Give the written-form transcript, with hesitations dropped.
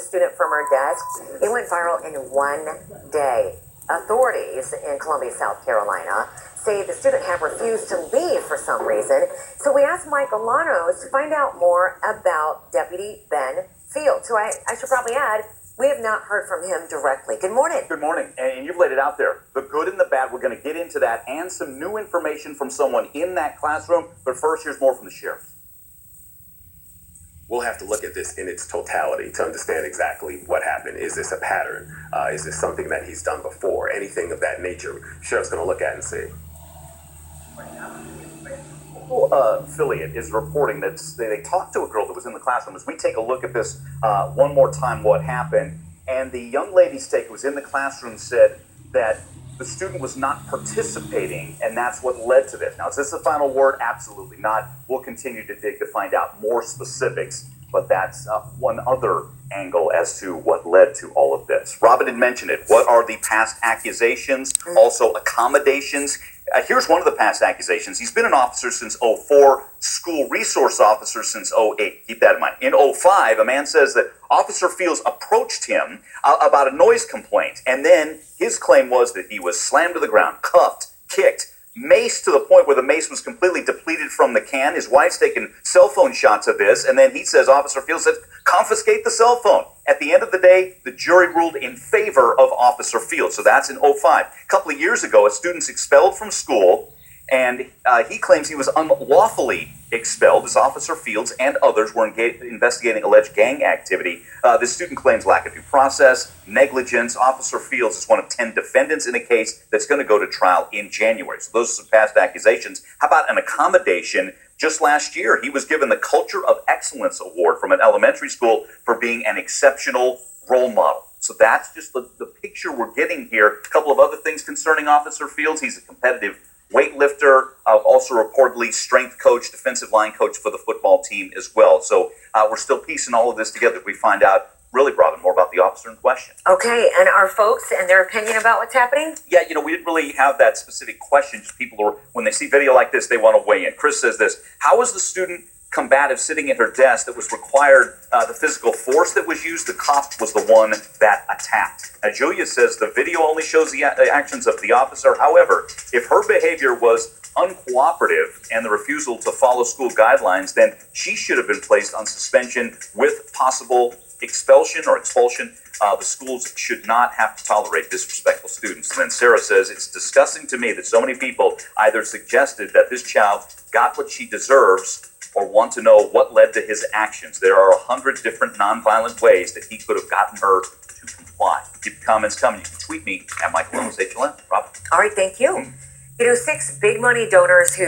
student from her desk. It went viral in one day. Authorities in Columbia, South Carolina say the student had refused to leave for some reason. So we asked Mike Alanos to find out more about Deputy Ben Fields, who I should probably add, we have not heard from him directly. Good morning. Good morning. And you've laid it out there. The good and the bad, we're going to get into that and some new information from someone in that classroom. But first, here's more from the sheriff. We'll have to look at this in its totality to understand exactly what happened. Is this a pattern? Is this something that he's done before? Anything of that nature, sheriff's going to look at and see. Affiliate is reporting that they talked to a girl that was in the classroom. As we take a look at this one more time, what happened, and the young lady's take who was in the classroom said that the student was not participating, and that's what led to this. Now, is this the final word? Absolutely not. We'll continue to dig to find out more specifics, but that's one other angle as to what led to all of this. Robin had mentioned it. What are the past accusations? Also, accommodations. Here's one of the past accusations. He's been an officer since 2004, school resource officer since 2008. Keep that in mind. In 2005, a man says that Officer Fields approached him about a noise complaint, and then his claim was that he was slammed to the ground, cuffed, kicked, maced to the point where the mace was completely depleted from the can. His wife's taken cell phone shots of this, and then he says, Officer Fields said, confiscate the cell phone. At the end of the day, the jury ruled in favor of Officer Fields. So that's in 2005. A couple of years ago, a student's expelled from school, and he claims he was unlawfully expelled as Officer Fields and others were investigating alleged gang activity. This student claims lack of due process, negligence. Officer Fields is one of 10 defendants in a case that's going to go to trial in January. So those are some past accusations. How about an accommodation? Just last year, he was given the Culture of Excellence Award from an elementary school for being an exceptional role model. So that's just the picture we're getting here. A couple of other things concerning Officer Fields. He's a competitive weightlifter, also reportedly strength coach, defensive line coach for the football team as well. So we're still piecing all of this together. We find out really, Robin, more about the officer in question. Okay, and our folks and their opinion about what's happening? Yeah, we didn't really have that specific question. Just people are, when they see video like this, they want to weigh in. Chris says this: how was the student combative sitting at her desk that was required the physical force that was used? The cop was the one that attacked. Now, Julia says the video only shows the actions of the officer. However, if her behavior was uncooperative and the refusal to follow school guidelines, then she should have been placed on suspension with possible expulsion. The schools should not have to tolerate disrespectful students. And then Sarah says, it's disgusting to me that so many people either suggested that this child got what she deserves or want to know what led to his actions. There are 100 different nonviolent ways that he could have gotten her to comply. Keep the comments coming. You can tweet me at Michael Alanos, HLN. Robin. All right, thank you. 6 big money donors who